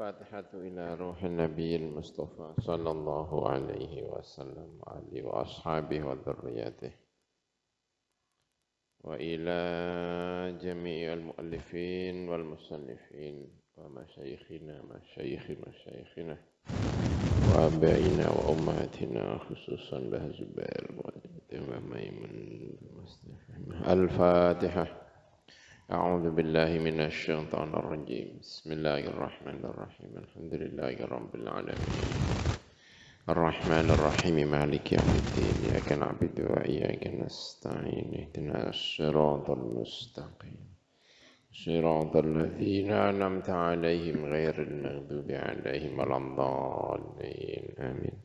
الفاتحة إلى روح النبي المصطفى صلى الله عليه وسلم وآله وأصحابه وذريته وإلى جميع المؤلفين والمصنفين ومشايخنا مشايخنا وآبائنا وأمهاتنا خصوصا بها زبير وميمون الفاتحة. أعوذ بالله من الشيطان الرجيم. بسم الله الرحمن الرحيم. الحمد لله رب العالمين الرحمن الرحيم مالك يوم الدين. إياك نعبد وإياك نستعين. اهدنا الصراط المستقيم صراط الذين أنعمت عليهم غير المغضوب عليهم ولا الضالين. آمين.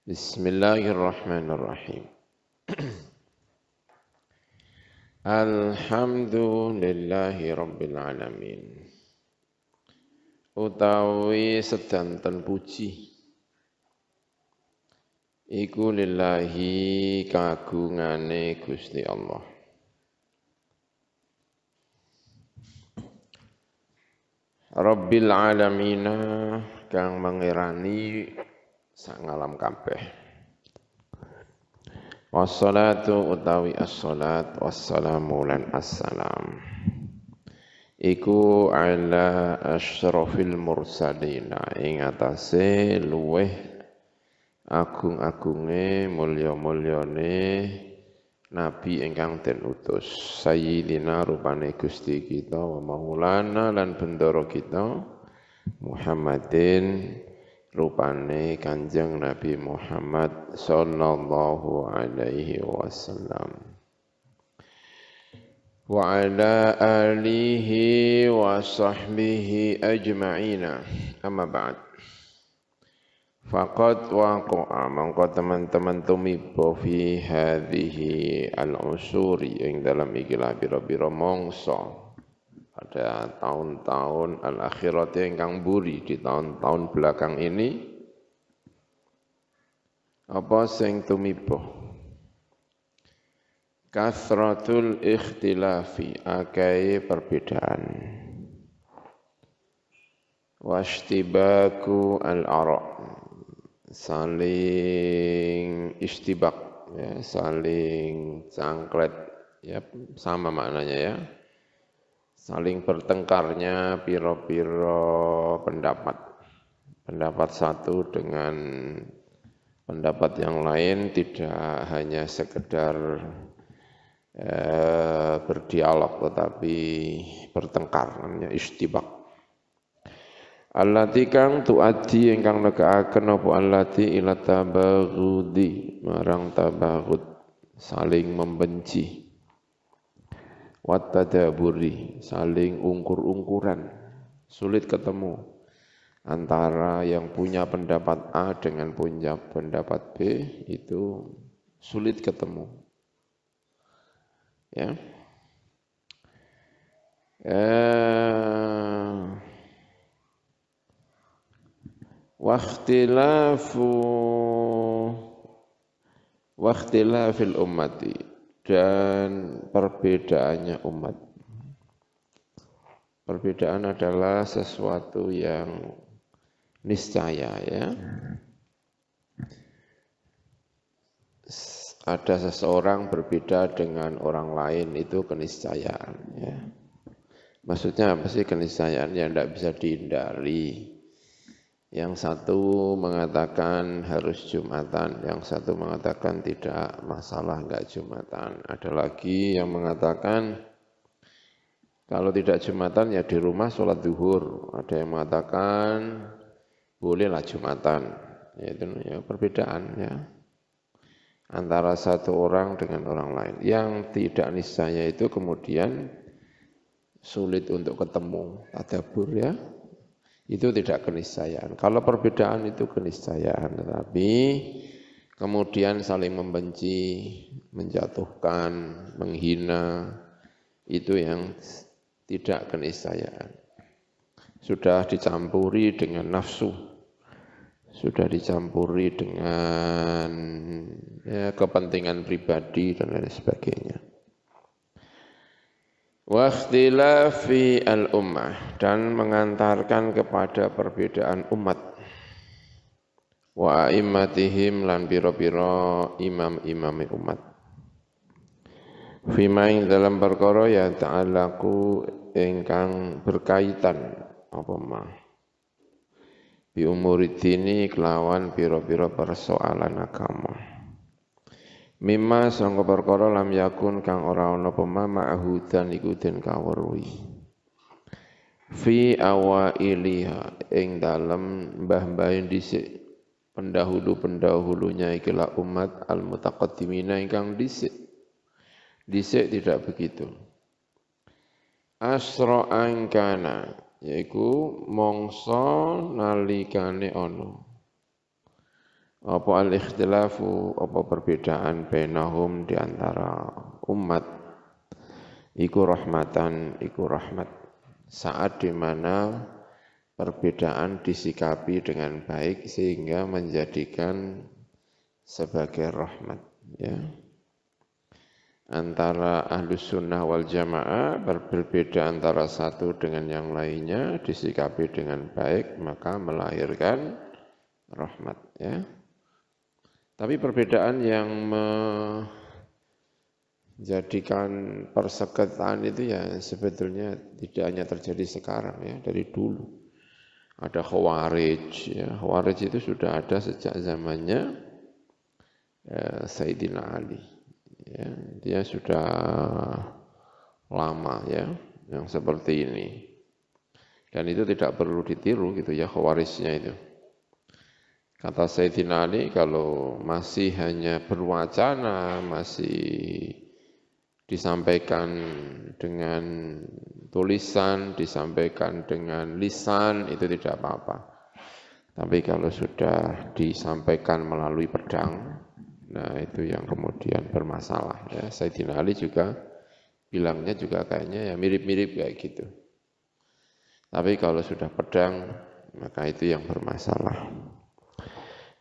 بسم الله الرحمن الرحيم. Alhamdulillahi Rabbil Alamin. Utawi sedanten puji iku lillahi kagungane Gusti Allah. Rabbil Alamina kang mangirani sak ngalam kabeh. Wassalatu utawi as-salat wassalamu lan assalam iku ala asyrafil mursalina ing atase luweh agung-agunge mulya-mulyane nabi ingkang den utus sayyidina rupane Gusti kita wa maulana lan bendoro kita Muhammadin rupane Kanjeng Nabi Muhammad sallallahu alaihi wasallam wa ala alihi wa sahbihi ajma'ina. Amma ba'd. Faqad waqa'a mangko teman-teman tumiba fi hadhihi al-usuri ing dalam ikilah bira-bira mangsa pada tahun-tahun al-akhirat ingkang buri di tahun-tahun belakang ini apa sing tumiba kasratul ikhtilafi akeh perbedaan wastibaku al-ara saling istibak ya, saling cangklet ya, sama maknanya ya, saling bertengkarnya piro-piro pendapat satu dengan pendapat yang lain, tidak hanya sekedar berdialog tetapi bertengkar, namanya istibak. Allati kang tuaddi ingkang negakaken apa allati ila tabaghudi marang tabaghud saling membenci. Wattadaburi saling ungkur-ungkuran, sulit ketemu antara yang punya pendapat A dengan punya pendapat B, itu sulit ketemu ya. Wakhtilafil ummati dan perbedaannya umat. Perbedaan adalah sesuatu yang niscaya ya. Ada seseorang berbeda dengan orang lain, itu keniscayaan ya. Maksudnya apa sih keniscayaan? Yang tidak bisa dihindari. Yang satu mengatakan harus Jumatan, yang satu mengatakan tidak masalah, enggak Jumatan. Ada lagi yang mengatakan kalau tidak Jumatan ya di rumah sholat zuhur. Ada yang mengatakan bolehlah Jumatan. Ya, itu ya perbedaan ya antara satu orang dengan orang lain. Yang tidak niscaya itu kemudian sulit untuk ketemu, tadabbur ya. Itu tidak keniscayaan. Kalau perbedaan itu keniscayaan, tetapi kemudian saling membenci, menjatuhkan, menghina, itu yang tidak keniscayaan. Sudah dicampuri dengan nafsu, sudah dicampuri dengan ya, kepentingan pribadi dan lain sebagainya. Wa ikhtilafi al-ummah, dan mengantarkan kepada perbedaan umat. Wa a'immatihim, lan pira-pira imam-imam umat. Fima ing dalam perkara ya ta'alaku ingkang berkaitan apa mah bi umuridini kelawan pira-pira persoalan agama. Mimma sangka perkara lam yakun kang ora ana apa ma'hudan iku den kawruhi. Fi awailiha ing dalem mbah-mbah dhisik pendahulu-pendahulunya ikilah umat al-mutaqaddimina ingkang dhisik. Dhisik tidak begitu. Asra angkana yaiku mongso nalikane ana apa al-ikhtilafu, apa perbedaan bainahum di antara umat, iku rahmatan, iku rahmat. Saat di mana perbedaan disikapi dengan baik sehingga menjadikan sebagai rahmat. Ya. Antara ahlus sunnah wal jamaah berbeda antara satu dengan yang lainnya disikapi dengan baik maka melahirkan rahmat. Ya. Tapi perbedaan yang menjadikan persekatan itu ya sebetulnya tidak hanya terjadi sekarang ya, dari dulu. Ada Khawarij, ya. Khawarij itu sudah ada sejak zamannya Sayyidina Ali. Ya, dia sudah lama ya, yang seperti ini. Dan itu tidak perlu ditiru gitu ya Khawarijnya itu. Kata Sayyidina Ali, kalau masih hanya berwacana, masih disampaikan dengan tulisan, disampaikan dengan lisan, itu tidak apa-apa. Tapi kalau sudah disampaikan melalui pedang, nah itu yang kemudian bermasalah. Ya. Sayyidina Ali juga bilangnya juga kayaknya ya mirip-mirip kayak gitu. Tapi kalau sudah pedang, maka itu yang bermasalah.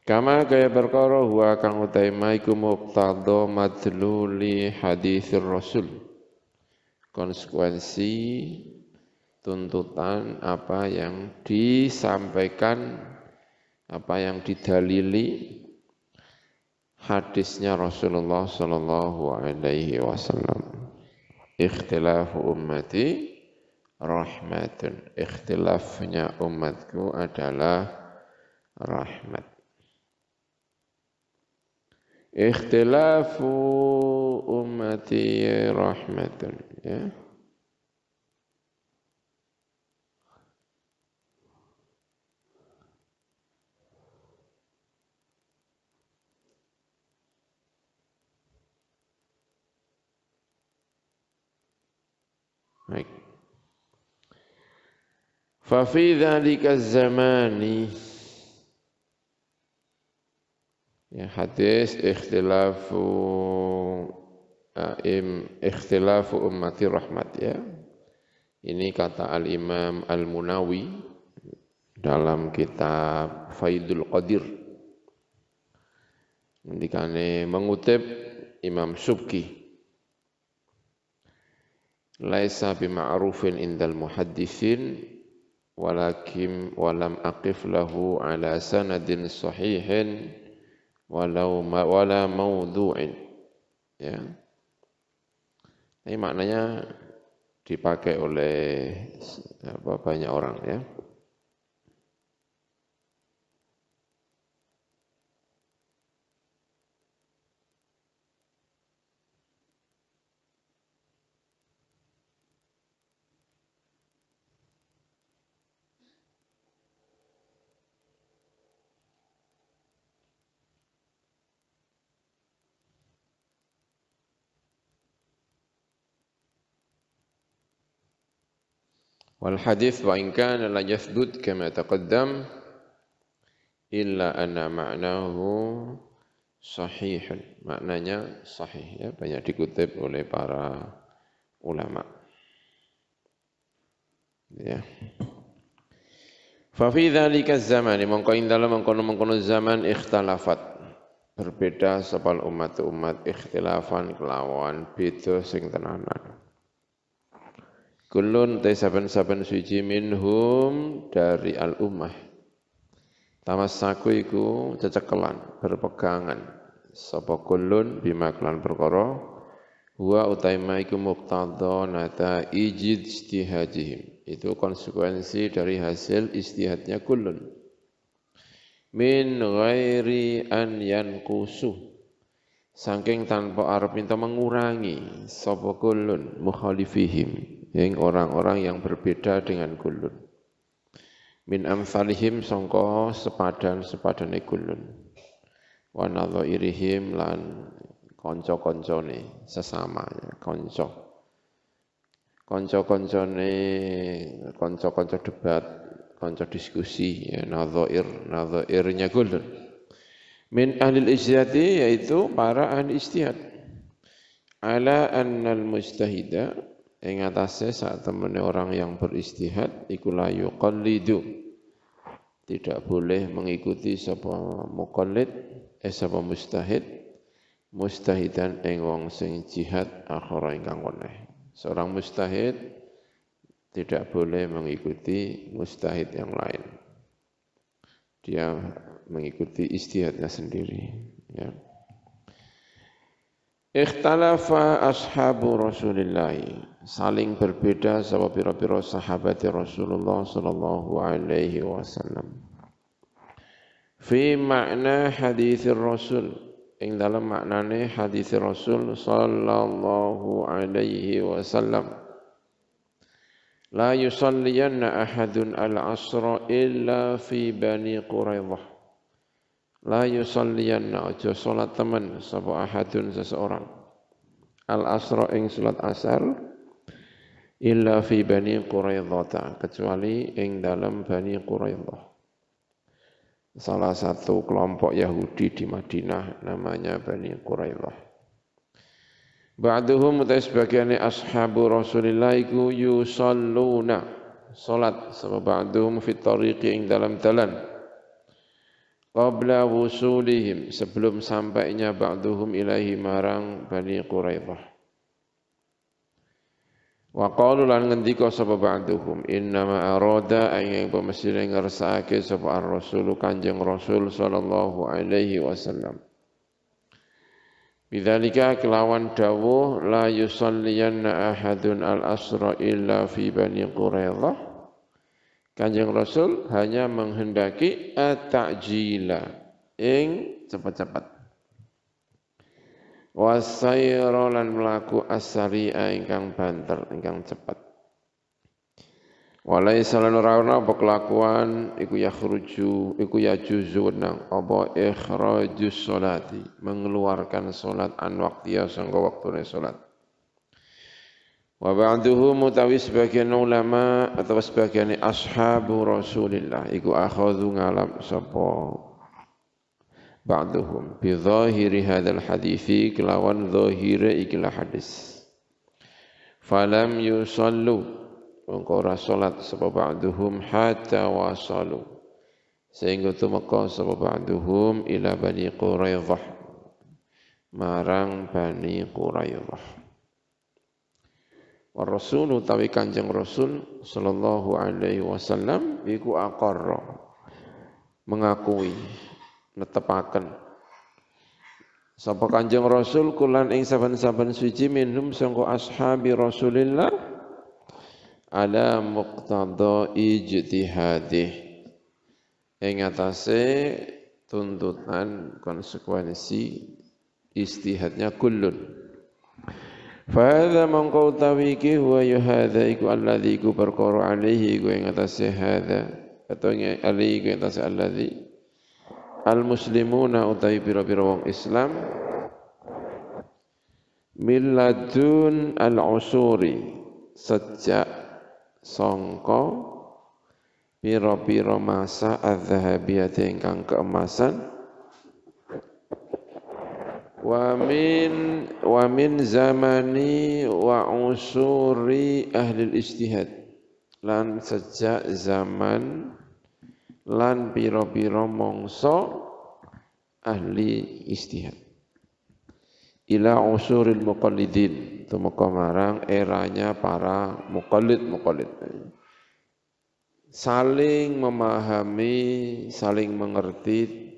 Kama kaya perkara huwa kang utaima iku muqtadha madluli hadisir Rasul. Konsekuensi tuntutan apa yang disampaikan, apa yang didalili hadisnya Rasulullah sallallahu alaihi wasallam. Ikhtilafu ummati rahmatun. Ikhtilafnya umatku adalah rahmat. Ikhtilafu ummati rahmatun, ya. Baik. Fa fi dzalika zamani, ya, hadis ikhtilafu ummati rahmat, ya. Ini kata Al-Imam Al-Munawi dalam kitab Faidul Qadir. Ndikane mengutip Imam Subki. Laisa bima'rufin indal muhadditsin walakin walam aqif lahu ala sanadin sahihin wala maudhu'in, ya. Ini maknanya dipakai oleh banyak orang, ya. Wal hadits wa in kana la yathbut kama taqaddam illa anna ma'nahu sahihun. Maknanya sahih, ya, banyak dikutip oleh para ulama. Ya. Fa fi dzalika zaman, mongko ing dalem mengkono zaman ikhtilafat. Berbeda sapal umat ikhtilafan kelawan beda sing tenanan. Kullun te saben-saben suci minhum dari al-ummah. Tamassaku iku cecekelan, berpegangan. Sapa kullun bima kelan perkara huwa utaima iku muqtadha nata ijtihadihim. Itu konsekuensi dari hasil istihadnya kullun. Min ghairi an yanqusu. Saking tanpa arep minta mengurangi sapa kullun mukhalifihim yang orang-orang yang berbeda dengan kullun. Min amsalihim sangka sepadan-sepadane kullun. Wa nadhairihim lan kanca-kancane sesamanya, kanca. Kanca debat, kanca diskusi, ya nadhairnya kullun. Min ahlil ijtihadi yaitu para ahli ijtihad. Ala annal mujtahida ing atase sak temene orang yang beristihad iku la yuqallidu. Tidak boleh mengikuti sapa muqallid sapa mujtahid mustahidan ing wong sing jihad akhara ingkang weneh. Seorang mujtahid tidak boleh mengikuti mujtahid yang lain. Dia mengikuti ijtihadnya sendiri, ya. Ikhtalafa ashabu Rasulillah, saling berbeda sapa pira-pira sahabat Rasulullah sallallahu alaihi wasallam. Fi makna hadis Rasul, ing dalam maknane hadis Rasul sallallahu alaihi wasallam. La yusalliyanna ahadun al-asra illa fi Bani Quraidah. La yusalliyanna aja salat teman sapa ahadun seseorang. Al-asra ing salat asar illa fi Bani Quraidah, kecuali ing dalam Bani Quraidah. Salah satu kelompok Yahudi di Madinah namanya Bani Quraidah. Ba'duhum utai sebagiannya ashabu Rasulillah iku yusalluna salat sapa ba'duhum fit tariqi ing dalam dalan qabla wusulihim sebelum sampainya ba'duhum ilahi marang Bani Quraidah. Wa qalu lan ngendika sapa ba'duhum innama arada ing pemesine ngersakake sapa ar-rasul Kanjeng Rasul sallallahu alaihi wasallam. Bidzalika kelawan dawuh la yusalliyanna ahadun al-asra illa fi Bani Quraidah. Kanjeng Rasul hanya menghendaki at-ta'jila ing cepat-cepat. Wasayra lan mlaku as-sari'a ingkang banter ingkang cepat. Walaisa lan ora ana apa kelakuan iku yajuzu nang apa ikhrajus sholati mengeluarkan salat an waqtiya sangka waktune salat. Wa ba'duhum mutawi sebagian ulama atau sebagian ashabu Rasulillah iku akhadhu ngalam sapa ba'duhum bi dhahiri hadzal hadithi kelawan dhahire ikilah hadis. Falam yusallu mengko ora salat sapa ba'duhum hatta wasalu sehingga tumeka sapa ba'duhum ila Bani Quraidah marang Bani Quraidah. Wa Rasul utawi Kanjeng Rasul sallallahu alaihi wasallam iku aqarra mengakui netepaken sapa Kanjeng Rasul kulan ing saben-saben suci minhum sangka ashabi Rasulillah ala muqtada ijtihadih ing atase tuntutan konsekuensi istihadnya kullun. Fa hadza mangko utawi iki huwa ya hadza iku alladzi iku perkara alaihi iku ing atase hadza atau ing alaihi iku ing atase alladzi al muslimuna utawi pira-pira wong Islam milladun al usuri sejak sangka pira-pira masa adz-dzahabiyah ingkang keemasan wa min zamani wa usuri ahli ijtihad lan sejak zaman lan pira-pira mangsa ahli ijtihad. ila usuril muqallidin, tumeka marang eranya para muqallid. Saling memahami, saling mengerti,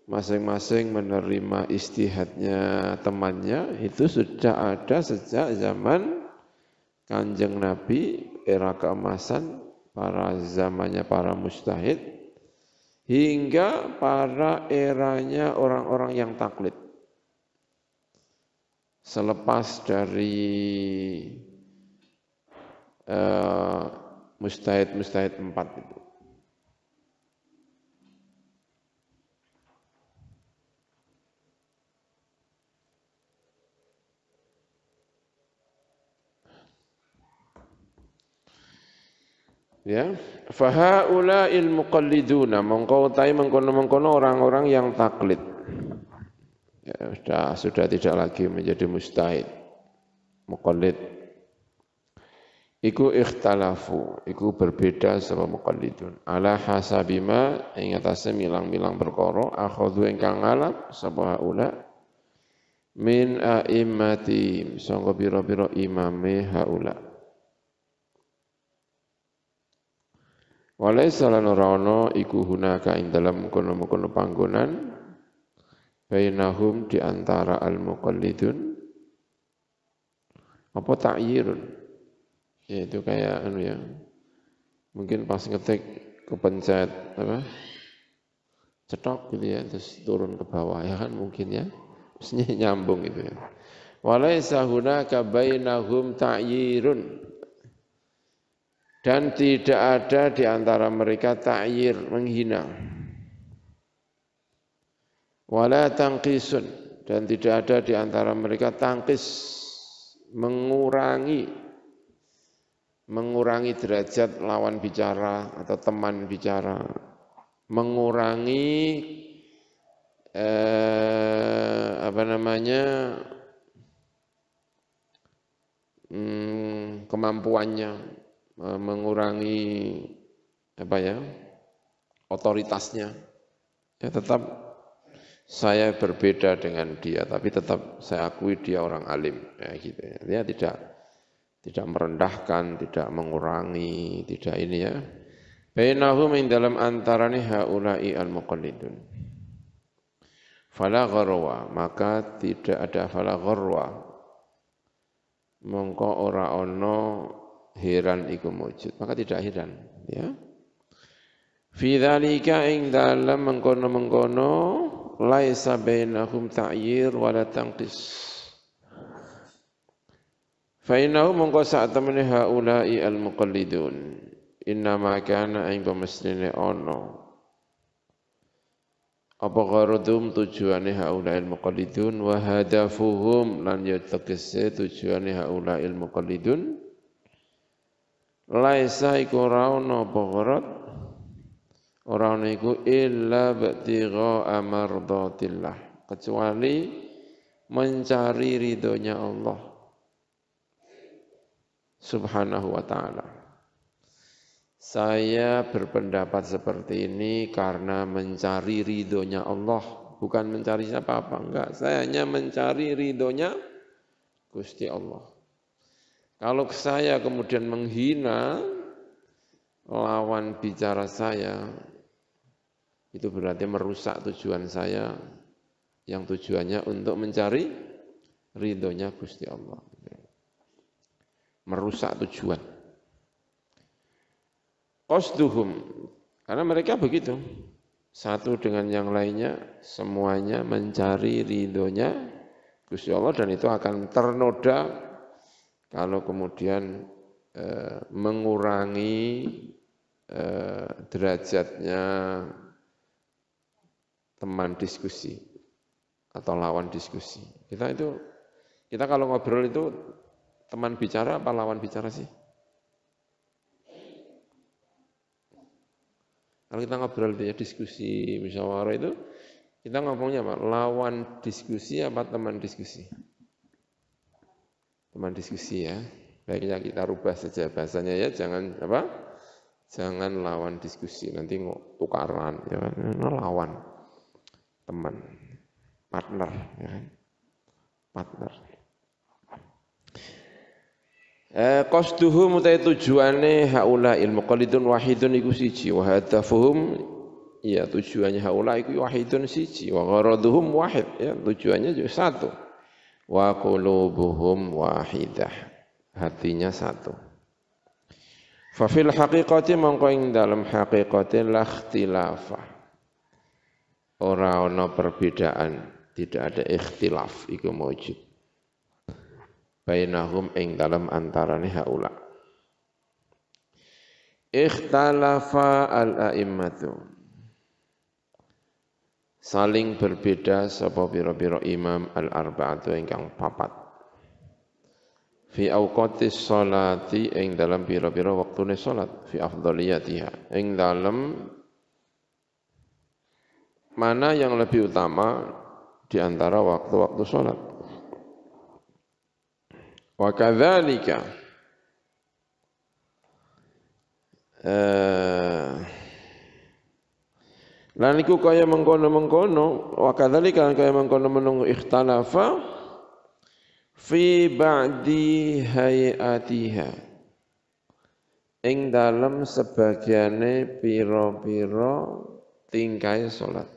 masing-masing menerima istihadnya temannya, itu sudah ada sejak zaman Kanjeng Nabi, era keemasan, zamannya para mujtahid, hingga para eranya orang-orang yang taklid. Selepas dari mujtahid 4 itu. Ya, fahaula'il muqalliduna, mongko utai mengkono-mengkono orang-orang yang taklid. Ya, sudah tidak lagi menjadi mujtahid, muqallid. Iku ikhtalafu, iku berbeda sama muqallidun. Ala hasabima, ing atase milang-milang perkara, akhadhu ingkang ngalap sapa haula min a'immati, sangka pira-pira imame haula. Walaysa lan ora ana iku hunaka ing dalem kono-kono panggonan bainahum di antara al-muqallidun apa ta'yirun, yaitu kayak ya, mungkin pas ngetik kepencet apa cetok gitu ya, terus turun ke bawah ya kan, mungkin ya mestinya nyambung gitu ya. Walaysa hunaka bainahum ta'yirun, dan tidak ada di antara mereka ta'yir, menghina. Wala tangqisun, dan tidak ada di antara mereka tangkis, mengurangi derajat lawan bicara atau teman bicara, mengurangi kemampuannya, mengurangi otoritasnya. Ya, tetap saya berbeda dengan dia, tapi tetap saya akui dia orang alim, ya gitu ya. Dia tidak merendahkan, tidak mengurangi, tidak ini ya. Bainahum ing dalam antarane haula'i al-muqallidun. Fala gharwa, maka tidak ada fala gharwa. Mongko ora ono heran iku mujud, maka tidak heran, ya. Fi dzalika ing dalam mengkono-mengkono laisa bainahum ta'yir wala tanqis. Fa innahu mongko sak temene haula'i al-muqallidun innama kana ing pemestine ono apa gharadum tujuane haula'i al-muqallidun wa hadafuhum lan ya tegese tujuane haula'i al-muqallidun laisa iku ora ono apa gharad ora ana iku illa btigha amardatillah, kecuali mencari ridhonya Allah Subhanahu wa ta'ala. Saya berpendapat seperti ini karena mencari ridhonya Allah, bukan mencari siapa-apa, enggak. Saya hanya mencari ridhonya Gusti Allah. Kalau saya kemudian menghina lawan bicara saya, itu berarti merusak tujuan saya yang tujuannya untuk mencari ridhonya Gusti Allah. Merusak tujuan. Qasduhum, karena mereka begitu. Satu dengan yang lainnya, semuanya mencari ridhonya Gusti Allah, dan itu akan ternoda kalau kemudian mengurangi derajatnya teman diskusi atau lawan diskusi. Kita kalau ngobrol itu teman bicara apa lawan bicara sih? Kalau kita ngobrol ya, diskusi musyawarah itu, kita ngomongnya apa? Lawan diskusi apa teman diskusi? Teman diskusi ya. Baiknya kita rubah saja bahasanya ya, jangan apa? Jangan lawan diskusi, nanti tukaran ya kan? Lawan. Teman, partner, ya kan? partner. Qasduhum utai tujuane haula ilmu qalidun wahidun iku siji wa hadafuhum ya tujuannya haula iku wahidun siji wa gharaduhum wahid ya tujuannya juga satu wa qulubuhum wahidah hatinya satu. Fa fil haqiqati mongko ing dalam haqiqate la ikhtilafa ora ana perbedaan tidak ada ikhtilaf iku maujud bainahum ing dalam antarane haula. Ikhtalafa al-a'immatu saling berbeda sapa pira-pira imam al-arba'atu ingkang papat fi awqatis sholati ing dalam pira-pira waktune salat fi afdhaliyatiha ing dalam mana yang lebih utama di antara waktu-waktu salat. Wa kadzalika lan iku kaya mengkono-mengkono wa kadzalika kaya mengkono-mengkono ikhtalafa fi ba'di hayatiha ing dalem sebagiane pira-pira tingkahe salat.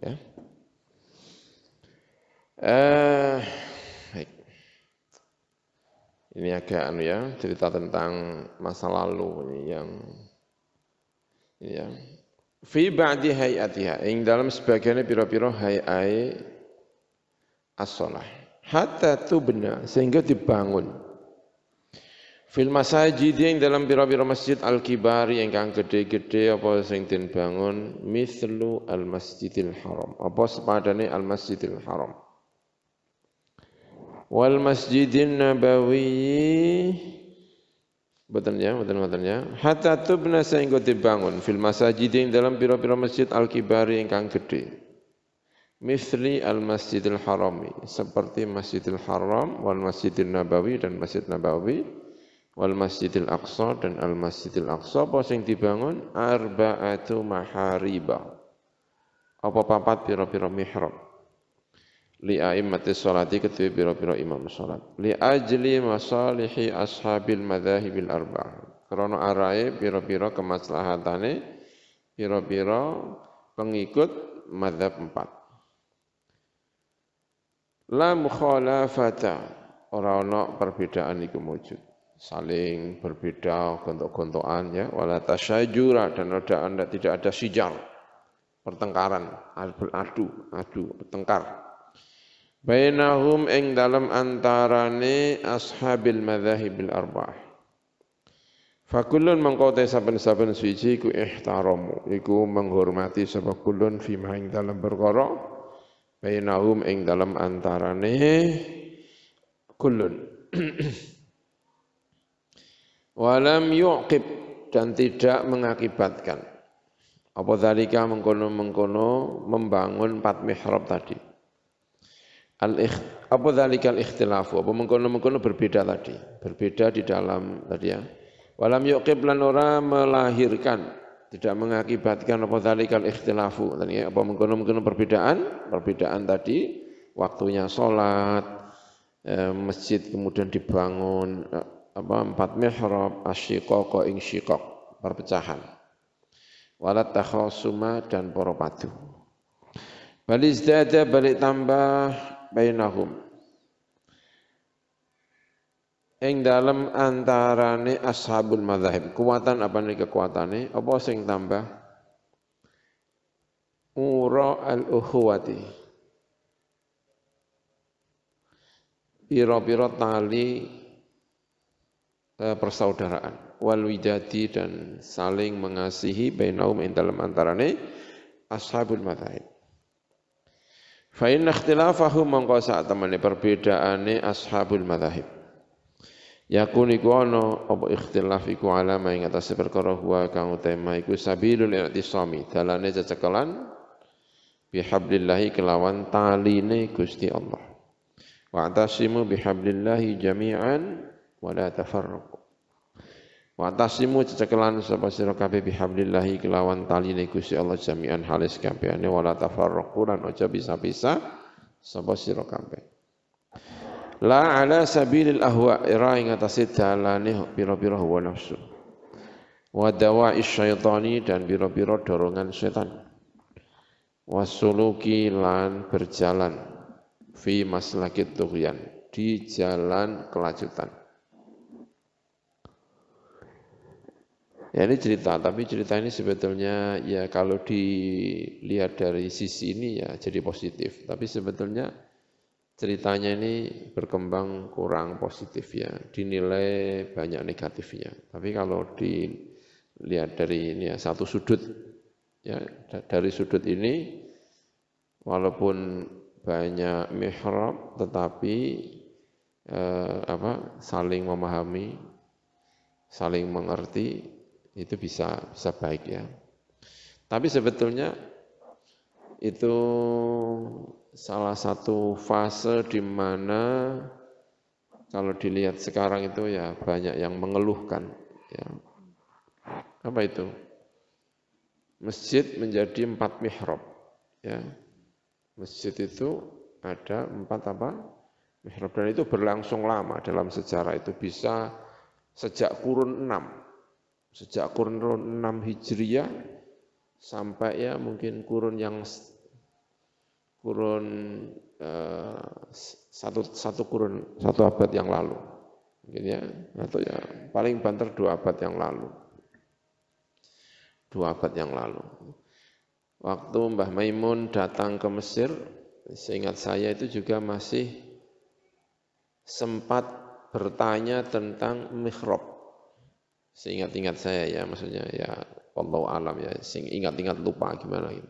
Ya. Baik. Ini agak cerita tentang masa lalu ini yang ya. Fi ba'di hayatiha ing dalam sebagiannya pira-pira hayai as-shalah hatta tubna sehingga dibangun fil masajid yang dalam pira-pira masjid al-kibari ingkang gede-gede apa sing den bangun mislu al-masjidil haram apa sepadane al-masjidil haram wal masjidin nabawi boten ya hatta tubna sehingga dibangun fil masajid yang dalam pira-pira masjid al-kibari ingkang gede misli al-masjidil harami seperti masjidil haram wal masjidil nabawi dan masjid nabawi wal masjidil aqsa dan al masjidil aqsa apa sing dibangun arba'atu mahariba apa papat pira-pira mihrab li a'immatis sholati kedue pira-pira imam salat li ajli masalihi ashabil madzahibil arba'ah krana arahe pira-pira kemaslahatane pira-pira pengikut mazhab 4 la mukhalafata ora ana perbedaan iku wujud saling berbeda gontok-gontokan ya wala tasyajura dan tidak ada sijar pertengkaran beradu bertengkar bainahum ing dalam antarane ashabil madzahibil arba'ah fakullun mangko te saben-saben suci iku ihtaramu iku menghormati sapa kullun fi ma ing dalam perkara bainahum ing dalam antarane kullun walam yuqib dan tidak mengakibatkan apa zalika mengkono-mengkono membangun 4 mihrab tadi apa zalika al-ikhtilafu apa mengkono-mengkono berbeda tadi berbeda di dalam tadi ya walam yuqib lan ora melahirkan tidak mengakibatkan apa zalika al-ikhtilafu tadi ya apa mengkono-mengkono perbedaan tadi waktunya salat masjid kemudian dibangun 4 mihrab asyiqaq ing syiqaq perpecahan walat takhasuma dan para padu balizdada balik tambah bainahum ing dalam antarane ashabul madzhab kekuatan apa nih kekuatane apa sing tambah ura al-ukhuwati pira-pira tali persaudaraan wal widadi dan saling mengasihi bainahum ing dalem antarane ashabul madzhab. Fa inna ikhtilafahum mongko sak temene perbedaane ashabul madzhab. Yakun iku ana apa ikhtilaf iku alama ing atase perkara huwa kang utama iku sabilul i'tisami, dalane cecekelan bihablillahi kelawan taline Gusti Allah. Wa'tasimu bihablillahi jami'an wa la tafarraqu. Wa'tasimu cecekelan sapa sira kabeh bihablillahi kelawan taline Gusti Allah jami'an halis kabehane wa la tafarraqu lan aja bisa-bisa sapa sira kabeh. La ala sabilil ahwa ira ing atase dalane pira-pira hawa nafsu. Wa dawa'ish syaitani dan pira-pira dorongan setan. Wasuluki lan berjalan fi maslakit tughyan di jalan kelajutan. Ya ini cerita, tapi cerita ini sebetulnya ya kalau dilihat dari sisi ini ya jadi positif. Tapi sebetulnya ceritanya ini berkembang kurang positif ya, dinilai banyak negatifnya. Tapi kalau dilihat dari ini ya satu sudut, ya dari sudut ini walaupun banyak mihrab, tetapi saling memahami, saling mengerti. Itu bisa baik ya. Tapi sebetulnya itu salah satu fase di mana kalau dilihat sekarang itu ya banyak yang mengeluhkan. Ya. Apa itu? Masjid menjadi 4 mihrab. Ya. Masjid itu ada 4 mihrab dan itu berlangsung lama dalam sejarah itu bisa sejak kurun 6. Sejak kurun 6 Hijriah sampai ya mungkin kurun yang satu abad yang lalu. Mungkin ya, atau ya paling banter 2 abad yang lalu. 2 abad yang lalu. Waktu Mbah Maimun datang ke Mesir, seingat saya itu juga masih sempat bertanya tentang mihrab. Seingat-ingat saya ya, maksudnya ya wallahu alam ya, ingat-ingat lupa gimana gitu.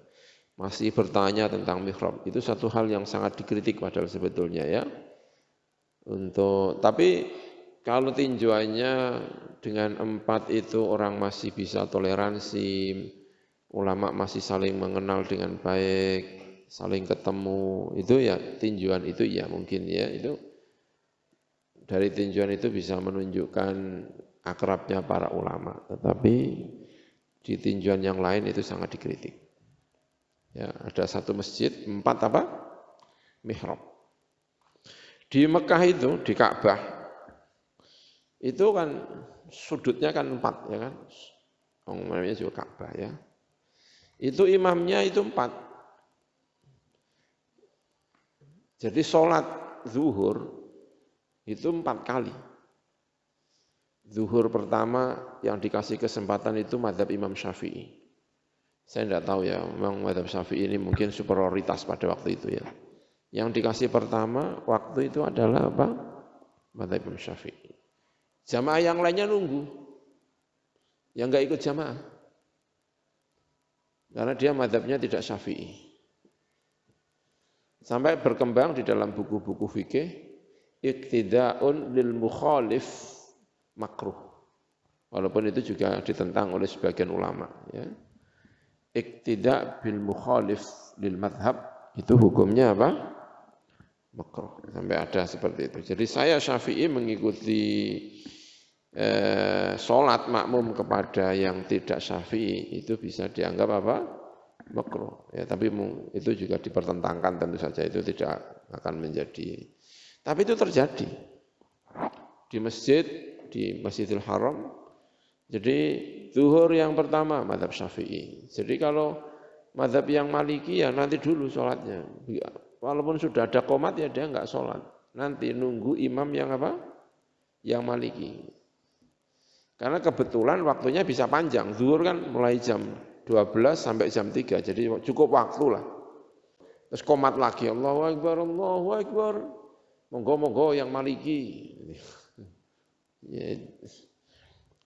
Masih bertanya tentang mihrab. Itu satu hal yang sangat dikritik padahal sebetulnya ya. Tapi kalau tinjauannya dengan 4 itu orang masih bisa toleransi, ulama masih saling mengenal dengan baik, saling ketemu, itu ya tinjauan itu ya mungkin ya itu dari tinjauan itu bisa menunjukkan akrabnya para ulama, tetapi di tinjauan yang lain itu sangat dikritik. Ya, ada satu masjid 4 mihrab. Di Mekah itu di Ka'bah itu kan sudutnya kan 4 ya kan. Namanya juga Ka'bah ya. Itu imamnya itu 4. Jadi sholat zuhur itu 4 kali. Zuhur pertama yang dikasih kesempatan itu mazhab Imam Syafi'i. Saya tidak tahu ya, memang mazhab Syafi'i ini mungkin superioritas pada waktu itu ya. Yang dikasih pertama waktu itu adalah apa? Mazhab Imam Syafi'i. Jamaah yang lainnya nunggu. Yang enggak ikut jamaah. Karena dia mazhabnya tidak Syafi'i. Sampai berkembang di dalam buku-buku fikih, iqtida'un lil mukhalif makruh. Walaupun itu juga ditentang oleh sebagian ulama ya. Iqtida' bil mukhalif lil madhab itu hukumnya apa? Makruh. Sampai ada seperti itu. Jadi saya Syafi'i mengikuti sholat makmum kepada yang tidak Syafi'i itu bisa dianggap apa? Makruh. Ya, tapi itu juga dipertentangkan tentu saja itu tidak akan menjadi. Tapi itu terjadi di masjid, di Masjidil Haram. Jadi zuhur yang pertama mazhab Syafi'i. Jadi kalau mazhab yang Maliki ya nanti dulu sholatnya. Walaupun sudah ada qomat ya dia enggak sholat. Nanti nunggu imam yang apa? Yang Maliki. Karena kebetulan waktunya bisa panjang. Zuhur kan mulai jam 12 sampai jam 3. Jadi cukup waktu lah. Terus qomat lagi. Allahu Akbar, Allahu Akbar. Monggo-monggo yang Maliki. Ya.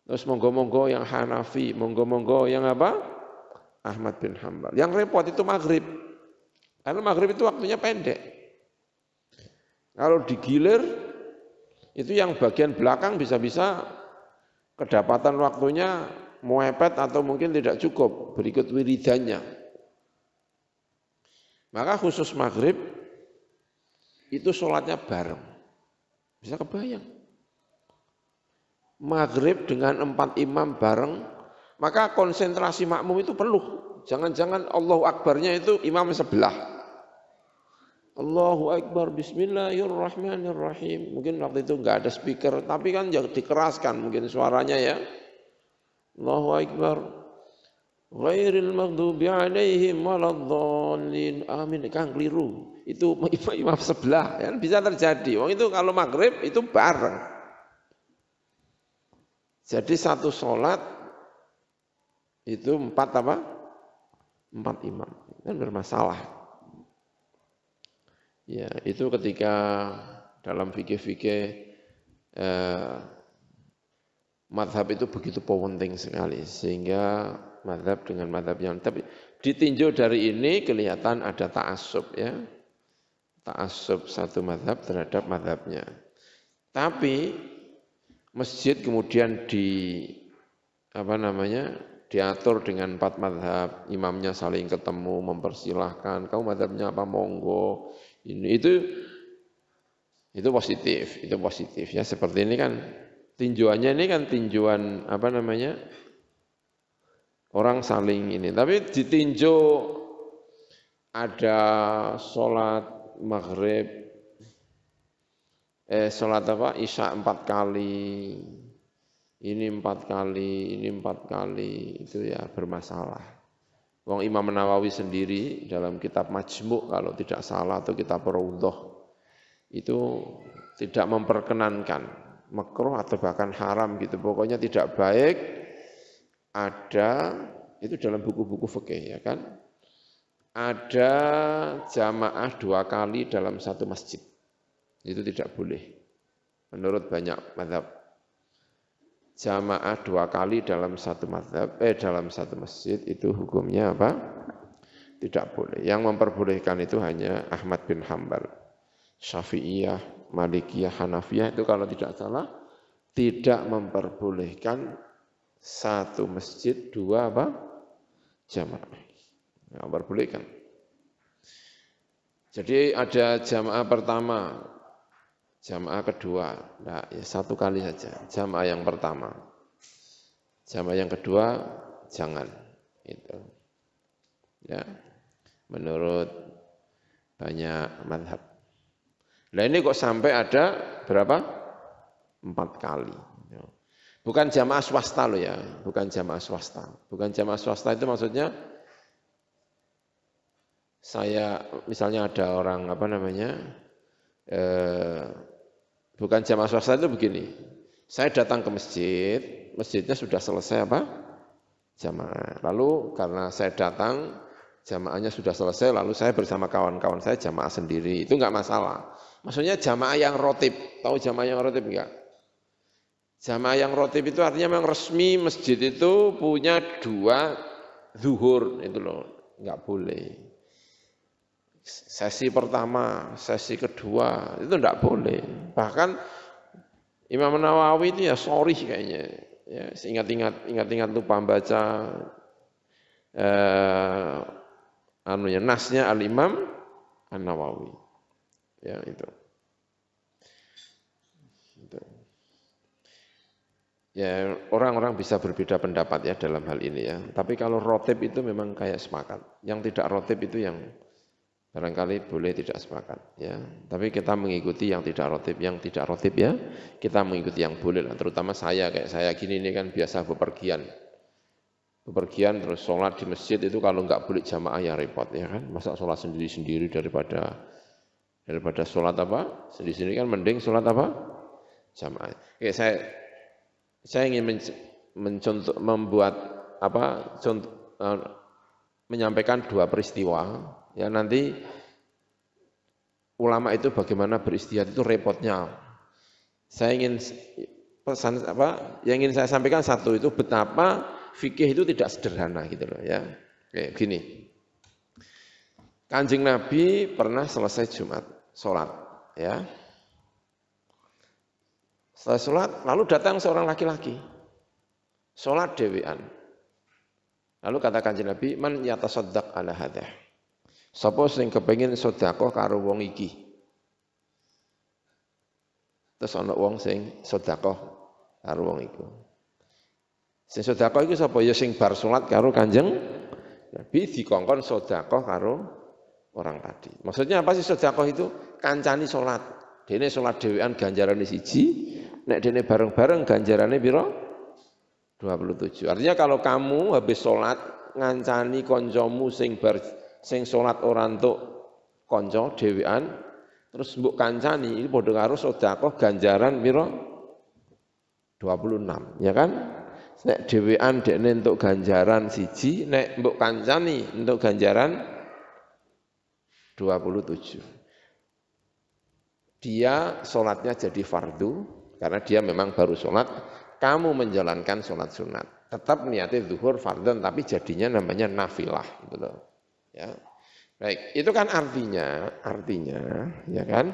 Terus monggo-monggo yang Hanafi, monggo-monggo yang apa? Ahmad bin Hambal. Yang repot itu maghrib. Karena maghrib itu waktunya pendek. Kalau digilir, itu yang bagian belakang bisa-bisa kedapatan waktunya mepet atau mungkin tidak cukup berikut wiridannya. Maka khusus maghrib, itu sholatnya bareng. Bisa kebayang. Maghrib dengan 4 imam bareng, maka konsentrasi makmum itu penuh. Jangan-jangan Allahu Akbarnya itu imam sebelah. Allahu Akbar, bismillahirrahmanirrahim. Mungkin waktu itu enggak ada speaker, tapi kan dikeraskan mungkin suaranya ya. Allahu Akbar. Ghairil maghdubi alaihim waladdallin. Amin, kan keliru. Itu imam sebelah, kan bisa terjadi. Wong itu kalau maghrib itu bareng. Jadi satu sholat itu 4 apa? 4 imam. Kan bermasalah. Ya, itu ketika dalam fikih-fikih madhab itu begitu penting sekali. Sehingga madhab dengan madhab yang tapi ditinjau dari ini kelihatan ada ta'assub ya. Ta'assub satu madhab terhadap madhabnya. Tapi masjid kemudian diatur dengan 4 madhab, imamnya saling ketemu, mempersilahkan, kamu madhabnya apa, monggo. Itu positif ya. Seperti ini kan tinjauannya ini kan tinjauan orang saling ini. Tapi ditinjau ada sholat maghrib, sholat Isya 4 kali, ini 4 kali, ini 4 kali, itu ya bermasalah. Wong Imam Nawawi sendiri dalam kitab Majmu' kalau tidak salah atau kitab Raudhah itu tidak memperkenankan makruh atau bahkan haram gitu. Pokoknya tidak baik ada itu dalam buku-buku fikih ya kan. Ada jamaah 2 kali dalam satu masjid. Itu tidak boleh. Menurut banyak mazhab. Jamaah 2 kali dalam satu mazhab, dalam satu masjid itu hukumnya apa? Tidak boleh. Yang memperbolehkan itu hanya Ahmad bin Hambal. Syafi'iyah, Malikiyah, Hanafiyah itu kalau tidak salah tidak memperbolehkan satu masjid 2 apa? Jamaah. Tidak memperbolehkan. Jadi ada jamaah pertama, jamaah kedua, nah, ya 1 kali saja. Jamaah yang pertama, jamaah yang kedua jangan. Itu, ya, menurut banyak mazhab. Nah ini kok sampai ada berapa? 4 kali. Bukan jamaah swasta loh ya, bukan jamaah swasta. Bukan jamaah swasta itu maksudnya saya misalnya ada orang bukan jamaah swasta itu begini. Saya datang ke masjid, masjidnya sudah selesai apa? Jamaah. Lalu karena saya datang, jamaahnya sudah selesai, lalu saya bersama kawan-kawan saya jamaah sendiri. Itu enggak masalah. Maksudnya jamaah yang rotib. Tahu jamaah yang rotib enggak? Jamaah yang rotib itu artinya memang resmi masjid itu punya 2 zuhur. Itu loh, enggak boleh. Sesi pertama, sesi kedua, itu enggak boleh. Bahkan Imam Nawawi itu ya sorry kayaknya. Ya, ingat-ingat lupa baca nasnya Al-Imam An-Nawawi. Ya, itu. Ya, orang-orang bisa berbeda pendapat ya dalam hal ini ya. Tapi kalau rotib itu memang kayak sepakat. Yang tidak rotib itu yang barangkali boleh tidak sepakat ya. Tapi kita mengikuti yang tidak rotib. Yang tidak rotib ya, kita mengikuti yang boleh lah. Terutama kayak saya gini ini kan biasa bepergian. Bepergian terus sholat di masjid itu kalau nggak boleh jamaah ya repot ya kan. Masa sholat sendiri-sendiri daripada sholat apa? Sendiri-sendiri kan mending sholat apa? Jamaah. Oke, saya ingin menyampaikan 2 peristiwa ya nanti ulama itu bagaimana beristihad itu repotnya. Saya ingin pesan apa? Yang ingin saya sampaikan satu itu betapa fikih itu tidak sederhana gitu loh ya. Kayak gini. Kanjeng Nabi pernah selesai Jumat, sholat ya. Setelah sholat, lalu datang seorang laki-laki. Sholat dewean. Lalu kata Kanjeng Nabi, man yatasaddaq ala hadah. Sapa sing kepengin sedekah karo wong iki. Terus ana wong sing sedekah karo wong iku. Sing sedekah iku sapa? Ya sing bar salat karo Kanjeng Nabi dikongkon sedekah karo orang tadi. Maksudnya apa sih sedekah itu? Kancani salat. Dene salat dhewean ganjarane siji, nek dene bareng-bareng ganjarane pira? 27. Artinya kalau kamu habis salat ngancani kancamu sing salat ora entuk kanca dhewean terus mbok kancani iki padha karo sedekah ganjaran pira? 26, ya kan? Nek dhewean dekne entuk ganjaran siji, nek mbok kancani entuk ganjaran 27. Dia sholatnya jadi fardu, karena dia memang baru sholat, kamu menjalankan sholat sunat. Tetap niatnya zuhur fardhan, tapi jadinya namanya nafilah. Gitu loh. Ya. Baik, itu kan artinya, ya kan,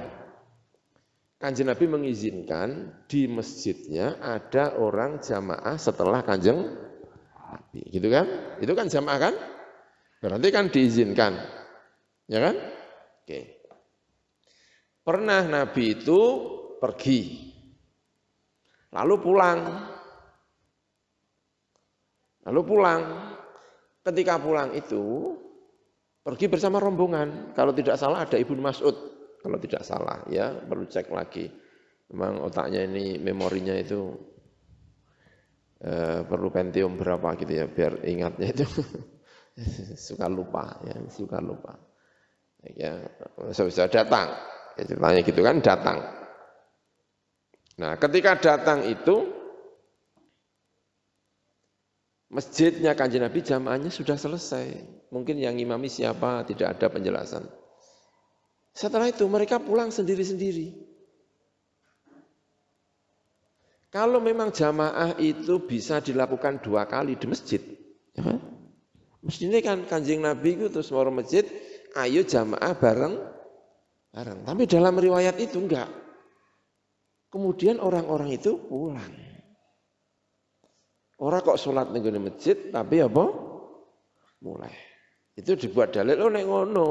Kanjeng Nabi mengizinkan di masjidnya ada orang jamaah setelah Kanjeng Nabi. Gitu kan? Itu kan jamaah kan? Berarti kan diizinkan. Ya kan? Oke. Pernah Nabi itu pergi, lalu pulang. Ketika pulang itu, pergi bersama rombongan. Kalau tidak salah ada Ibnu Mas'ud. Kalau tidak salah, ya perlu cek lagi. Memang otaknya ini, memorinya itu perlu Pentium berapa gitu ya, biar ingatnya itu suka lupa. Ya, sudah datang. Ya, ceritanya gitu kan, datang. Nah, ketika datang itu, masjidnya Kanjeng Nabi jamaahnya sudah selesai. Mungkin yang imami siapa, tidak ada penjelasan. Setelah itu mereka pulang sendiri-sendiri. Kalau memang jamaah itu bisa dilakukan 2 kali di masjid, ya, mestinya kan Kanjeng Nabi itu terus mau masjid, ayo jamaah bareng. Tapi dalam riwayat itu enggak. Kemudian orang-orang itu pulang. Orang kok sholat di masjid, tapi apa? Mulai. Itu dibuat dalil, oh nek ngono.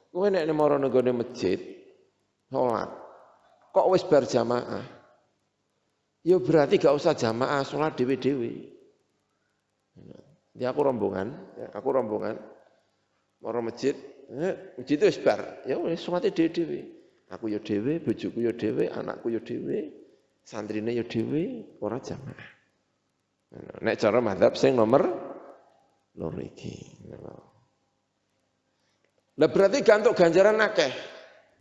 Kowe nek maro nang masjid, sholat. Kok wis bar jamaah? Ya berarti gak usah jamaah, sholat dewe-dewe. Ya aku rombongan. Maro masjid, masjid itu wis bar. Ya wis sholat dewe-dewe. Aku ya dewe, bojoku ya dewe, anakku ya dewe, santrine ya dewe, ora jamaah. Nek cara mazhab sing nomor loro iki. Lah berarti gantuk ganjaran akeh.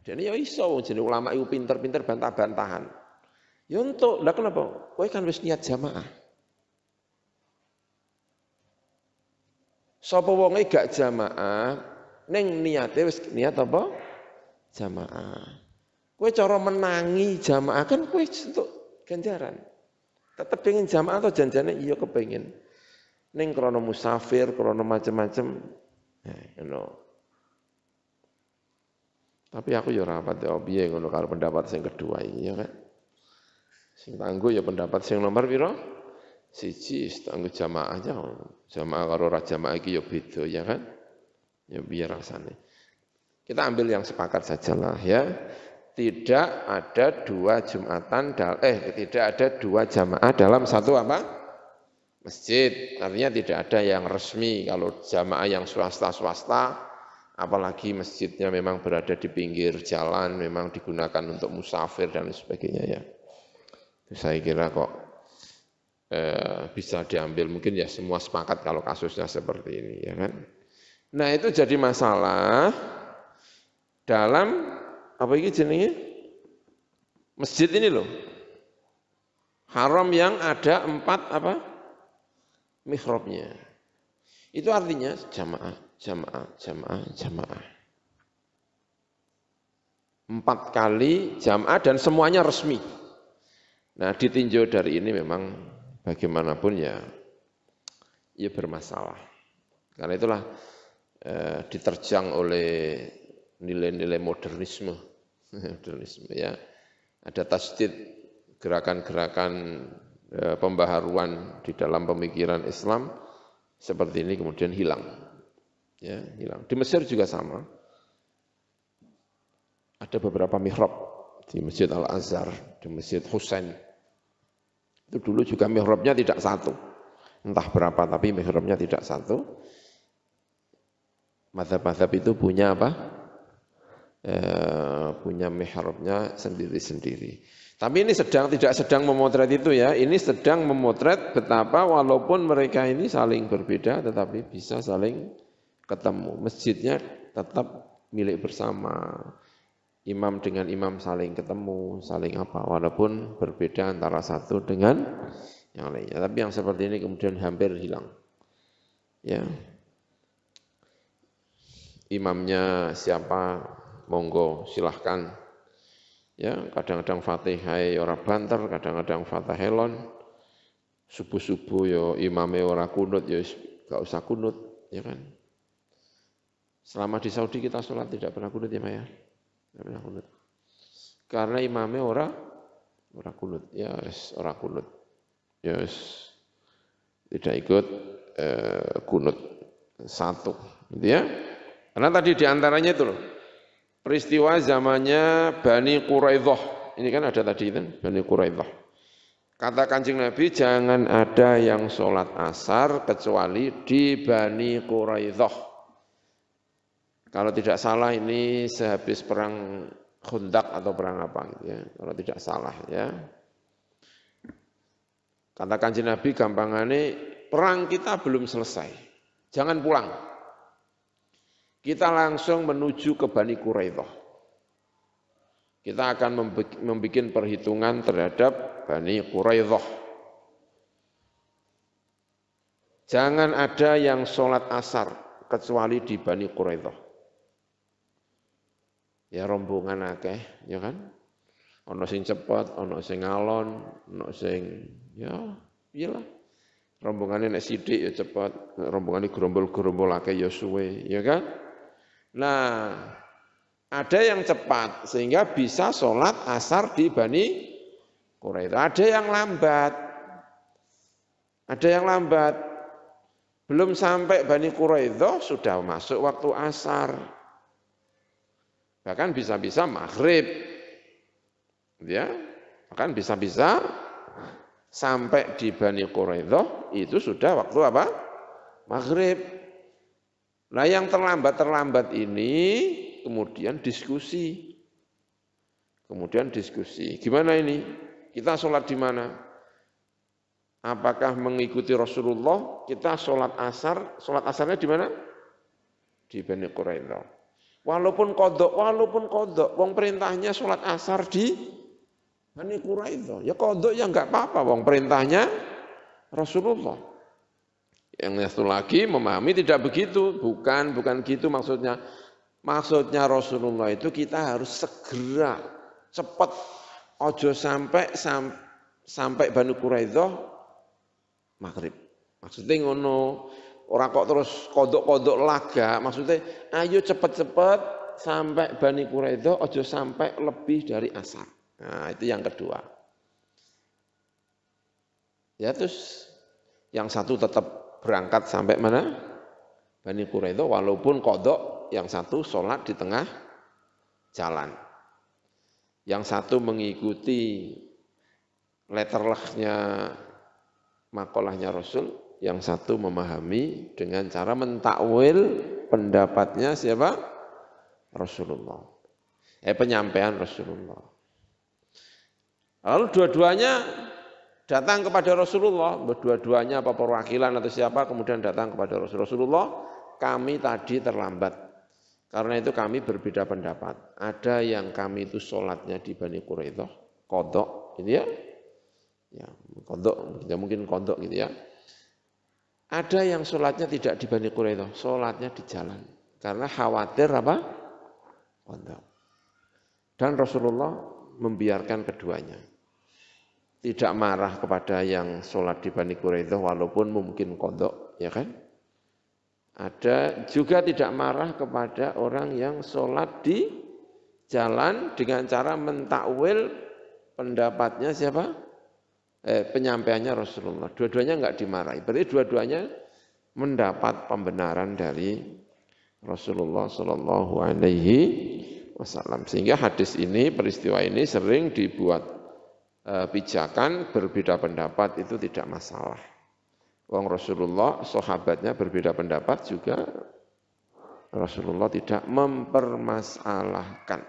Dene ya iso jenenge ulama iku pinter-pinter bantah-bantahan. Ya entuk, lah kenapa? Kowe kan wis niat jamaah. Sapa wonge gak jamaah, ning niate wis niat apa? Jamaah. Kowe cara menangi jamaah kan kowe entuk ganjaran. Tetep pengen jamaah atau janjane iya kepengin. Ning krana musafir, krana macam-macam. Ngono. Tapi aku ya ora pati piye ngono karo pendapat sing kedua iki ya kan. Sing tangguh ya pendapat sing nomor pira? 1 tangguh jamaah aja. Jamaah karo ora jamaah iki ya beda ya kan. Ya biar rasane. Kita ambil yang sepakat sajalah ya. Tidak ada 2 Jumatan tidak ada 2 jamaah dalam satu apa? Masjid. Artinya tidak ada yang resmi. Kalau jamaah yang swasta-swasta, apalagi masjidnya memang berada di pinggir jalan, memang digunakan untuk musafir dan sebagainya ya. Saya kira kok bisa diambil, mungkin ya semua sepakat kalau kasusnya seperti ini ya kan. Nah itu jadi masalah dalam apa ini jenenge masjid ini loh. Haram yang ada 4 apa? Mihrabnya. Itu artinya jamaah. 4 kali jamaah dan semuanya resmi. Nah, ditinjau dari ini memang bagaimanapun ya bermasalah. Karena itulah diterjang oleh nilai-nilai modernisme. Modernisme ya. Ada tasdid, gerakan-gerakan pembaharuan di dalam pemikiran Islam seperti ini kemudian hilang. Ya, hilang. Di Mesir juga sama. Ada beberapa mihrab di Masjid Al-Azhar, di Masjid Husain. Itu dulu juga mihrabnya tidak satu. Entah berapa tapi mihrabnya tidak satu. Mazhab-mazhab itu punya apa? Punya mihrabnya sendiri-sendiri. Tapi ini tidak sedang memotret itu ya. Ini sedang memotret betapa walaupun mereka ini saling berbeda tetapi bisa saling ketemu. Masjidnya tetap milik bersama. Imam dengan imam saling ketemu, saling apa, walaupun berbeda antara satu dengan yang lainnya. Tapi yang seperti ini kemudian hampir hilang. Ya, imamnya siapa, monggo silahkan. Ya, kadang-kadang Fatihai ora banter, kadang-kadang Fatihelon. Subuh-subuh yo imame ora kunut, yo gak usah kunut, ya kan. Selama di Saudi kita sholat tidak pernah kunut ya, Maya. Karena imamnya ora kunut, ya ora kunut, ya tidak ikut kunut satu, gitu ya. Karena tadi diantaranya itu loh, peristiwa zamannya Bani Quraidah, ini kan ada tadi kan Bani Quraidah. Kata Kanjeng Nabi jangan ada yang sholat asar kecuali di Bani Quraidah. Kalau tidak salah ini sehabis perang Khandaq atau perang apa gitu ya. Kalau tidak salah ya. Kata Kanjeng Nabi gampangannya perang kita belum selesai. Jangan pulang. Kita langsung menuju ke Bani Quraidah. Kita akan membuat perhitungan terhadap Bani Quraidah. Jangan ada yang sholat asar kecuali di Bani Quraidah. Ya rombongan akeh, ya kan? Ono sing cepet, ono sing ngalon, ono sing ya iyalah. Rombongane nek sithik ya cepet, rombongane gerombol-gerombol akeh ya suwe, ya kan? Nah, ada yang cepat sehingga bisa sholat asar di Bani Quraidah. Ada yang lambat. Ada yang lambat. Belum sampai Bani Quraidah sudah masuk waktu asar. Bahkan bisa-bisa maghrib, ya, bahkan bisa-bisa sampai di Bani Quraidah itu sudah waktu apa? Maghrib. Nah yang terlambat ini kemudian diskusi. Gimana ini? Kita sholat di mana? Apakah mengikuti Rasulullah? Kita sholat asarnya di mana? Di Bani Quraidah. Walaupun kodok, wong perintahnya sholat asar di Bani Quraidah. Ya kodok ya enggak apa-apa, wong perintahnya Rasulullah. Yang satu lagi memahami tidak begitu, bukan gitu maksudnya. Maksudnya Rasulullah itu kita harus segera, cepat, ojo sampai Bani Quraidah maghrib. Maksudnya ngono. Orang kok terus kodok-kodok laga, maksudnya ayo cepet-cepet sampai Bani Quraidah, ojo sampai lebih dari asar. Nah itu yang kedua. Ya terus yang satu tetap berangkat sampai mana? Bani Quraidah walaupun kodok, yang satu sholat di tengah jalan. Yang satu mengikuti letterlahnya makolahnya Rasul, yang satu memahami dengan cara mentakwil pendapatnya siapa? Rasulullah. Penyampaian Rasulullah. Lalu dua-duanya datang kepada Rasulullah, dua-duanya apa perwakilan atau siapa kemudian datang kepada Rasulullah, kami tadi terlambat. Karena itu kami berbeda pendapat. Ada yang kami itu sholatnya di Bani Quraidah, kodok, gitu ya. Ya, kodok, ya mungkin kodok gitu ya. Ada yang sholatnya tidak di Bani Quraidah, sholatnya di jalan. Karena khawatir apa? Kodok. Dan Rasulullah membiarkan keduanya. Tidak marah kepada yang sholat di Bani Quraidah walaupun mungkin qadha, ya kan? Ada juga tidak marah kepada orang yang sholat di jalan dengan cara mentakwil pendapatnya siapa? Penyampaiannya Rasulullah. Dua-duanya enggak dimarahi. Berarti dua-duanya mendapat pembenaran dari Rasulullah Shallallahu Alaihi Wasallam. Sehingga hadis ini, peristiwa ini sering dibuat pijakan berbeda pendapat itu tidak masalah. Wong Rasulullah, sahabatnya berbeda pendapat juga Rasulullah tidak mempermasalahkan.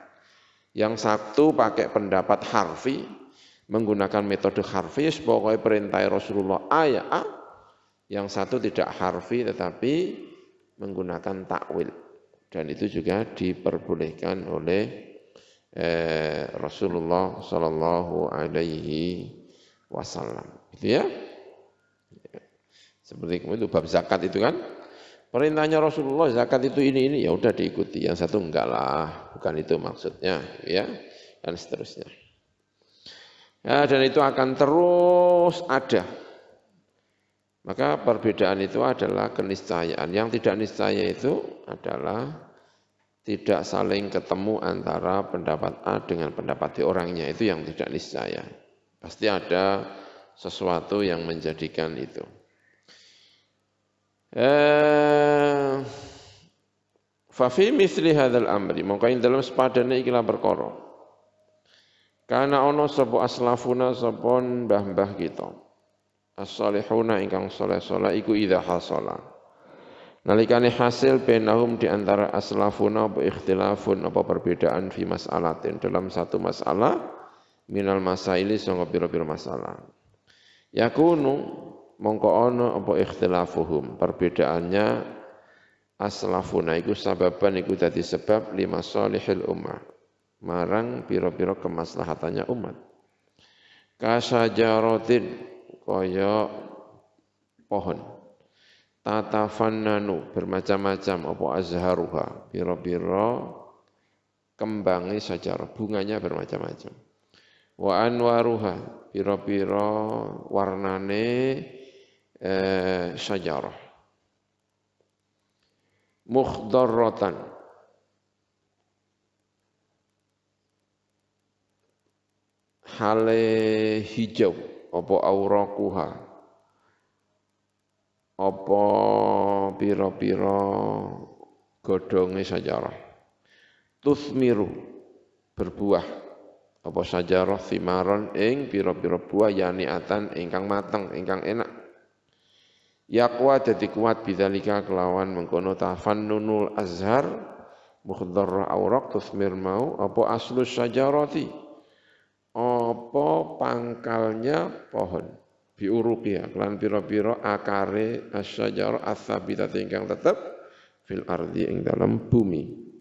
Yang satu pakai pendapat harfi, menggunakan metode harfi, pokoknya perintah Rasulullah A ya A. Yang satu tidak harfi tetapi menggunakan takwil. Dan itu juga diperbolehkan oleh Rasulullah Sallallahu Alaihi Wasallam. Gitu ya. Seperti itu bab zakat itu kan, perintahnya Rasulullah zakat itu ini ya udah diikuti. Yang satu enggak lah, bukan itu maksudnya, ya, dan seterusnya. Ya, dan itu akan terus ada. Maka perbedaan itu adalah keniscayaan. Yang tidak niscaya itu adalah tidak saling ketemu antara pendapat A dengan pendapat B orangnya. Itu yang tidak niscaya. Pasti ada sesuatu yang menjadikan itu. Fa fi mithli hadzal amri mongko ing dalem sepadane ikilah perkara kana ana sapa aslafuna sapa mbah-mbah kita as-salihuna ingkang saleh-saleh iku idza hasala nalikane hasil benahum di antara aslafuna apa ikhtilafun apa perbedaan fi mas'alatin dalam satu masalah minal masaili sanga pira-pira masalah yakunu mongko ana apa ikhtilafuhum perbedaannya aslafuna iku sababan iku dadi sebab lima salihil ummah marang pira-pira kemaslahatannya umat kasajaratin kaya pohon tatafannanu bermacam-macam apa azharuha pira-pira kembangi sajarah bunganya bermacam-macam wa anwaruha pira-pira warnane syajarah mukhdarratan hale hijau apa auraquha apa pira-pira godhonge syajarah tusmiru berbuah apa syajarah simaron ing pira-pira buah yaniatan ingkang mateng ingkang enak yaqwa dadi kuat bidzalika kelawan mengkono tafannunul azhar mukhdharra awraq tusmir mau apa aslu syajarati apa pangkalnya pohon biuruqiha lan pira-pira akare asyajarah as-sabitati ingkang tetep fil ardi ing dalam bumi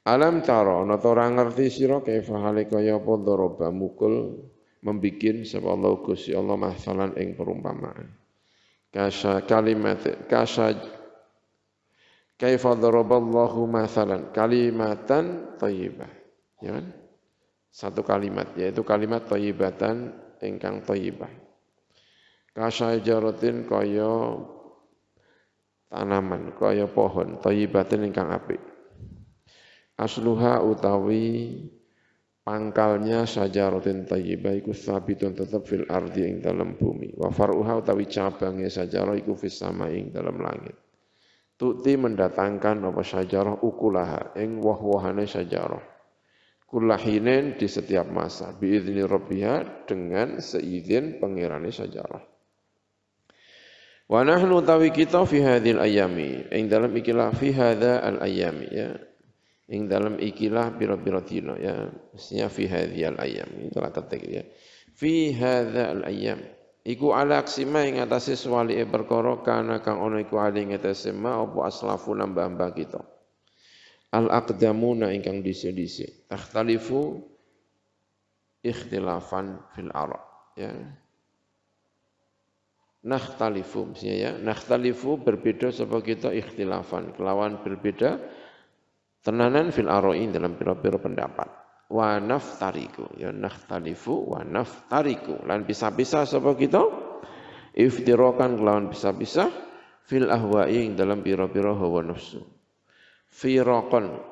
alam tara ana ta ora ngerti sira kaifa hale kaya apa daraba mukul membikin sapa Allah Gusti Allah masalan ing perumpamaan kaifa daraballahu mathalan kalimatan thayyibah ya kan satu kalimat yaitu kalimat thayyibatan ingkang thayyibah kasyajaratin kaya tanaman kaya pohon thayyibatin ingkang apik asluha utawi pangkalnya sajaratin thayyibah iku sabitun tetep fil ardi ing dalam bumi wa faruha utawi cabange sajarah iku fis sama ing dalam langit tuti mendatangkan apa sajarah ukulaha ing woh-wohane sajarah kullahinen di setiap masa biizni rabbiha dengan seizin pengirane sajarah wa nahnu utawi kita fi hadhil ayami ing dalam ikilah fi hadza al ayami ya ing dalam ikilah pira-pira dina ya mestinya fi hadhil ayam itulah ketik ya fi hadzal ayam iku ala aksima ing atase swalike perkara kana kang ana iku ali ing atase ma apa aslafu nambah-mbah kita al aqdamuna ingkang dhisik-dhisik takhtalifu ikhtilafan fil ara ya nakhtalifu mestinya ya nakhtalifu berbeda sapa kita ikhtilafan kelawan berbeda tenanan fil ara'in dalam pira-pira pendapat wa naftariku ya nakhtalifu wa naftariku lan pisah-pisah sapa kita iftirakan kelawan pisah-pisah fil ahwa'i dalam pira-pira hawa nafsu firaqan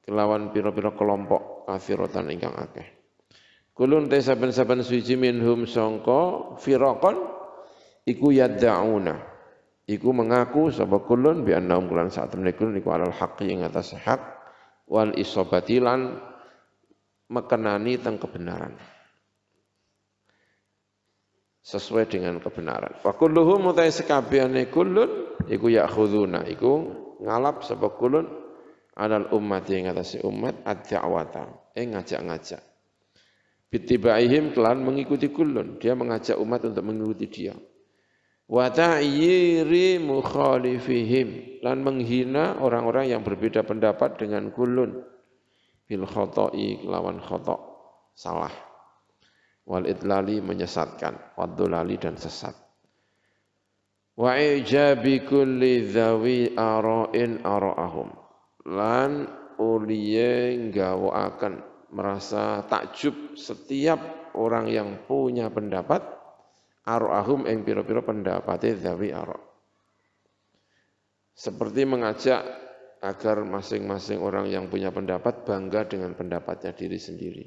kelawan pira-pira kelompok kafiratan ingkang akeh kulun te saben-saben suci minhum sangka firaqan iku yad'una iku mengaku sapa kulun bi annahum kulan sak temene kulun iku alal haqqi ing atas hak wal isabati lan mekenani teng kebenaran sesuai dengan kebenaran. Fa kulluhum utai sekabehane kulun iku ya'khuduna iku ngalap sapa kulun alal ummati ing atase umat ad-da'wata ngajak-ngajak. Bitibaihim kelan mengikuti kulun, dia mengajak umat untuk mengikuti dia. Wa ta'yiri mukhalifihim lan menghina orang-orang yang berbeda pendapat dengan kulun bil khata'i kelawan khata' salah. Wal idlali menyesatkan, wadulali dan sesat. Wa ijabi kulli dhawi ara'in ara'ahum. Lan uliye nggawakan merasa takjub setiap orang yang punya pendapat ara'ahum ing pira-pira pendapate dhawi ara'. Seperti mengajak agar masing-masing orang yang punya pendapat bangga dengan pendapatnya diri sendiri.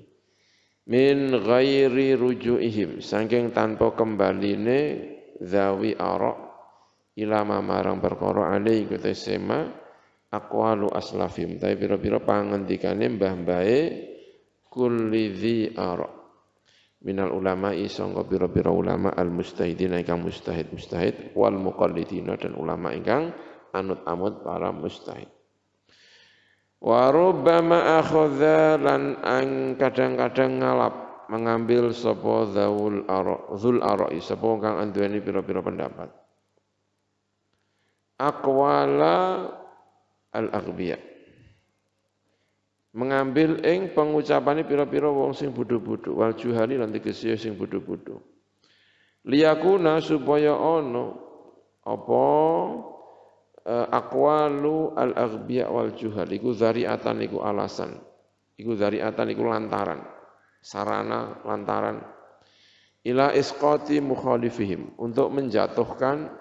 Min ghairi ruju'ihim saking tanpa kembaline zawi ara ilama marang perkara alai kuwi sema aqwalu aslafim ta pira-pira pangendikane mbah-mbahe kulli dzi ara minal ulama sangga pira-pira ulama al mustahidin ingkang mustahid wal muqallidin dan ulama ingkang anut-anut para mustahid. Wa rubbama akhadha lan kadang-kadang ngalap mengambil sapa zul ara'i sapa kang anduweni pira-pira pendapat aqwala al-aghbiya mengambil ing pengucapane pira-pira wong sing bodho-bodho wal juhali lan tegese sing bodho-bodho liyakuna supaya ana apa aqwalu al-aghbiya wal juhal iku zari'atan iku alasan iku zari'atan iku lantaran sarana lantaran ila isqati mukhalifihim untuk menjatuhkan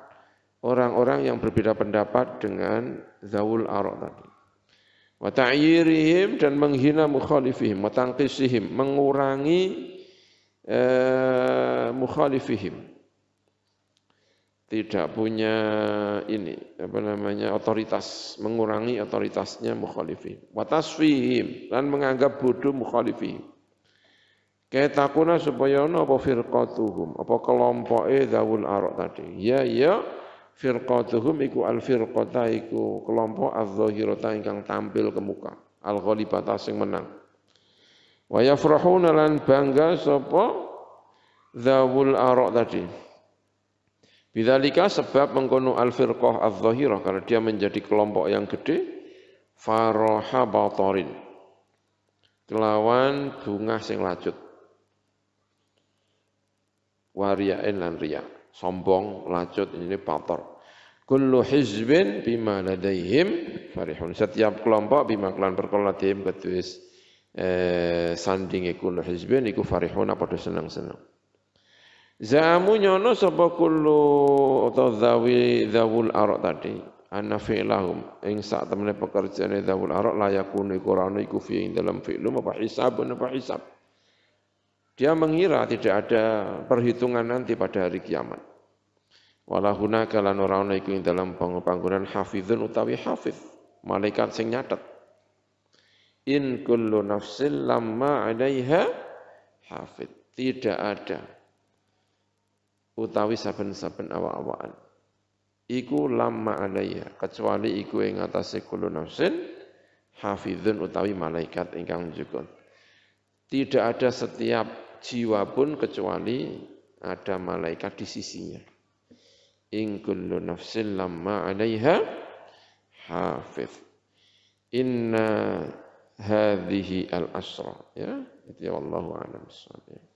orang-orang yang berbeda pendapat dengan zawul ara' tadi wa ta'yirihim dan menghina mukhalifihim wa tanqisihim mengurangi mukhalifihim tidak punya otoritas, mengurangi otoritasnya mukhalifin. Wa tasfihim dan menganggap bodoh mukhalifin. Ketakuna supaya ana apa firqatuhum, apa kelompoke zawul ara' tadi. Ya firqatuhum iku al firqata iku kelompok az-zahirata ingkang tampil ke muka, al ghalibata sing menang. Wa yafrahuna lan bangga sapa zawul ara' tadi. Bidzalika sebab mengkono al-firqah az-zahirah karena dia menjadi kelompok yang gede faraha batarin kelawan bunga sing lacut wariyain lan riya sombong lacut ini batar kullu hizbin bima ladaihim farihun setiap kelompok bima kelan perkara ladihim ketuis sandinge kullu hizbin iku farihun padha seneng-seneng. Za'amu nyono sapa kullu utawa zawul ara' tadi ana fi'lahum ing sak temene pekerjaane zawul ara' la yakunu iku ora ana iku fi ing dalam fi'lum apa hisab. Dia mengira tidak ada perhitungan nanti pada hari kiamat. Wala hunaka lan ora ana iku ing dalam panggonan hafizun utawi hafiz malaikat sing nyatet. In kullu nafsin lamma 'alaiha hafiz. Tidak ada utawi saben-saben awak-awakan iku lamma alaiha kecuali iku ing atase kullu nafsin hafizun utawi malaikat ingkang njaga. Tidak ada setiap jiwa pun kecuali ada malaikat di sisinya. In kullu nafsin lamma alaiha hafiz. Inna hadhihi al-asra ya itu ya wallahu a'lam bissawab.